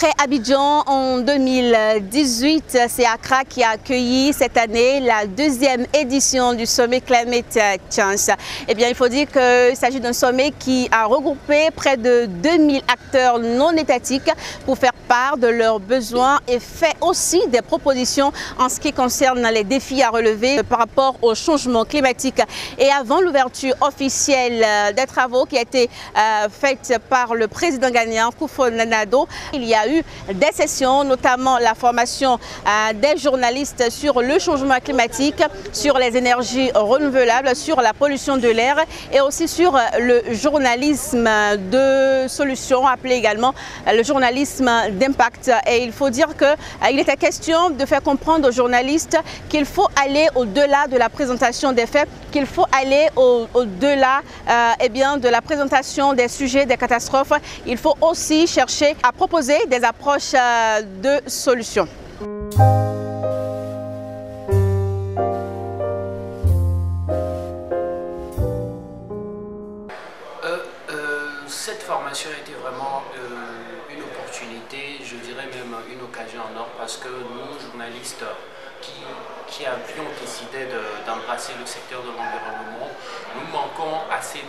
Après Abidjan en 2018, c'est Accra qui a accueilli cette année la deuxième édition du sommet Climate Change. Eh bien, il faut dire qu'il s'agit d'un sommet qui a regroupé près de 2000 acteurs non étatiques pour faire part de leurs besoins et fait aussi des propositions en ce qui concerne les défis à relever par rapport au changement climatique. Et avant l'ouverture officielle des travaux qui a été faite par le président ghanéen Akufo Addo, il y a eu des sessions, notamment la formation des journalistes sur le changement climatique, sur les énergies renouvelables, sur la pollution de l'air et aussi sur le journalisme de solutions, appelé également le journalisme d'impact. Et il faut dire qu'il était question de faire comprendre aux journalistes qu'il faut aller au-delà de la présentation des faits, qu'il faut aller au-delà de la présentation des sujets, des catastrophes. Il faut aussi chercher à proposer des approches de solutions. Cette formation a été vraiment une opportunité, je dirais même une occasion en or, parce que nous, journalistes qui avions décidé d'embrasser le secteur de l'environnement, nous manquons assez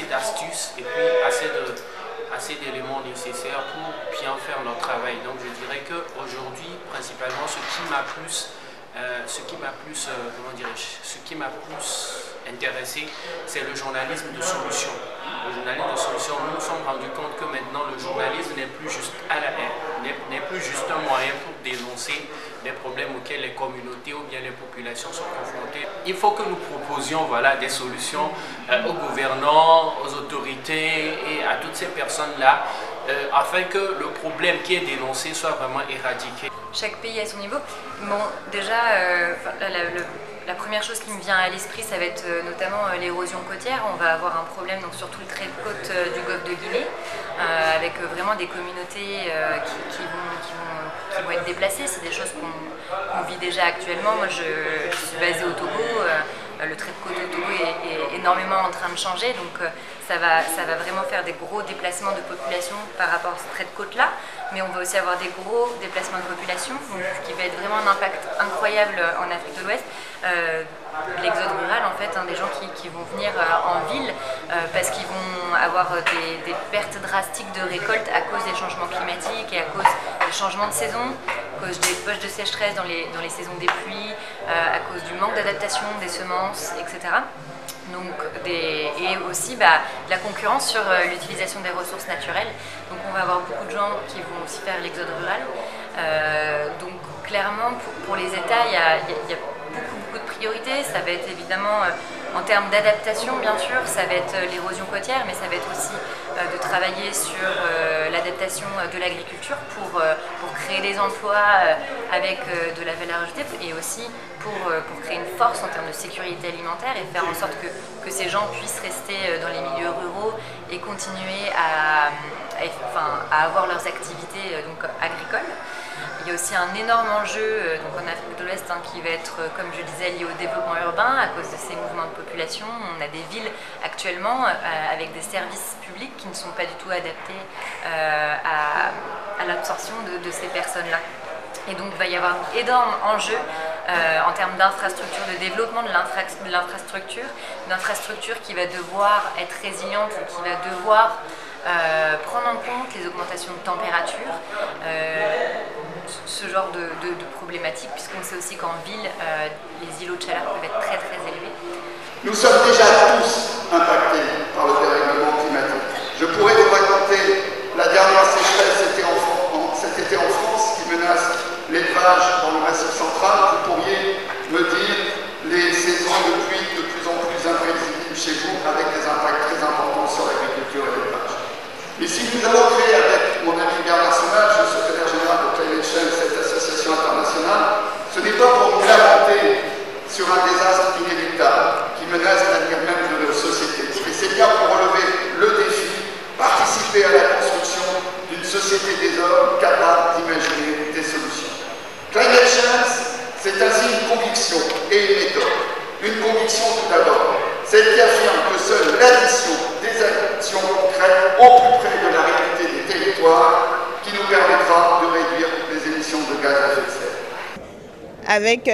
d'astuces et puis assez d'éléments nécessaires pour bien faire notre travail. Donc je dirais qu'aujourd'hui, principalement, ce qui m'a plus intéressé, c'est le journalisme de solution. Le journalisme de solution, nous nous sommes rendus compte que maintenant le journalisme n'est plus juste n'est plus juste un moyen pour dénoncer des problèmes auxquels les communautés ou bien les populations sont confrontées. Il faut que nous proposions des solutions aux gouvernants, aux autorités et à toutes ces personnes-là afin que le problème qui est dénoncé soit vraiment éradiqué. Chaque pays à son niveau. Bon, déjà, la première chose qui me vient à l'esprit, ça va être notamment l'érosion côtière. On va avoir un problème donc, sur tout le trait de côte du golfe de Guinée, avec vraiment des communautés qui vont être déplacées. C'est des choses qu'on vit déjà actuellement. Moi, je suis basée au Togo. Le trait de côte au Togo est énormément en train de changer, donc ça va vraiment faire des gros déplacements de population par rapport à ce trait de côte-là, mais on va aussi avoir des gros déplacements de population, donc, ce qui va être vraiment un impact incroyable en Afrique de l'Ouest. L'exode rural en fait, des gens qui vont venir en ville parce qu'ils vont avoir des pertes drastiques de récoltes à cause des changements climatiques et à cause des changements de saison, à cause des poches de sécheresse dans les saisons des pluies, à cause du manque d'adaptation des semences, etc. Donc, et aussi de la concurrence sur l'utilisation des ressources naturelles. Donc on va avoir beaucoup de gens qui vont aussi faire l'exode rural. Donc clairement pour les États, il y a beaucoup de priorités. Ça va être évidemment en termes d'adaptation bien sûr, ça va être l'érosion côtière, mais ça va être aussi de travailler sur l'adaptation de l'agriculture pour créer des emplois avec de la valeur ajoutée et aussi pour créer une force en termes de sécurité alimentaire et faire en sorte que ces gens puissent rester dans les milieux ruraux et continuer à avoir leurs activités agricoles. Il y a aussi un énorme enjeu en Afrique de l'Ouest qui va être, comme je disais, lié au développement urbain à cause de ces mouvements de population. On a des villes actuellement avec des services publics qui ne sont pas du tout adaptés à l'absorption de ces personnes-là. Et donc il va y avoir d'énormes enjeux en termes d'infrastructure, de développement de l'infrastructure, une infrastructure qui va devoir être résiliente, qui va devoir prendre en compte les augmentations de température, ce genre de problématiques, puisqu'on sait aussi qu'en ville, les îlots de chaleur peuvent être très élevés. Nous sommes déjà tous impactés par le dérèglement climatique. Je pourrais vous raconter la dernière sécheresse cet été en France qui menace l'élevage dans le Massif central. Vous pourriez me dire les saisons de pluie de plus en plus imprévisibles chez vous avec des impacts très importants sur l'agriculture et l'élevage. Mais si nous avons créé avec mon ami Bernard Sauvage, le secrétaire général de Climate Change, cette association internationale, ce n'est pas pour nous lamenter sur un désastre inévitable qui menace l'avenir même de nos sociétés. Et c'est bien pour relever le défi, participer à la construction d'une société des hommes capable d'imaginer des solutions. Climate Change, c'est ainsi une conviction et une méthode. Une conviction tout d'abord, celle qui affirme que seule l'addition des actions concrètes au plus près de la réalité des territoires permettra de réduire les émissions de gaz à effet de serre. Avec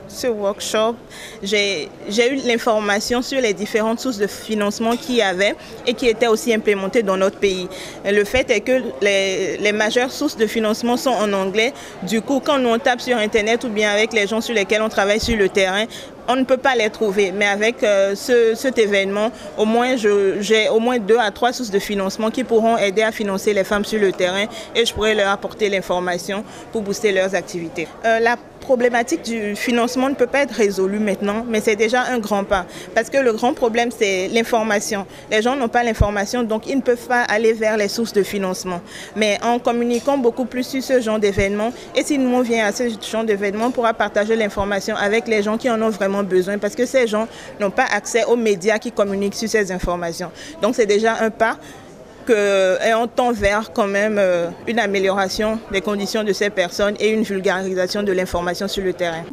ce workshop, j'ai eu l'information sur les différentes sources de financement qu'il y avait et qui étaient aussi implémentées dans notre pays. Et le fait est que les majeures sources de financement sont en anglais. Du coup, quand nous on tape sur Internet ou bien avec les gens sur lesquels on travaille sur le terrain, on ne peut pas les trouver, mais avec cet événement, au moins j'ai au moins 2 à 3 sources de financement qui pourront aider à financer les femmes sur le terrain et je pourrai leur apporter l'information pour booster leurs activités. La problématique du financement ne peut pas être résolue maintenant, mais c'est déjà un grand pas. Parce que le grand problème, c'est l'information. Les gens n'ont pas l'information, donc ils ne peuvent pas aller vers les sources de financement. Mais en communiquant beaucoup plus sur ce genre d'événements, et si nous on vient à ce genre d'événements, on pourra partager l'information avec les gens qui en ont vraiment besoin, parce que ces gens n'ont pas accès aux médias qui communiquent sur ces informations. Donc c'est déjà un pas et on tend vers quand même une amélioration des conditions de ces personnes et une vulgarisation de l'information sur le terrain.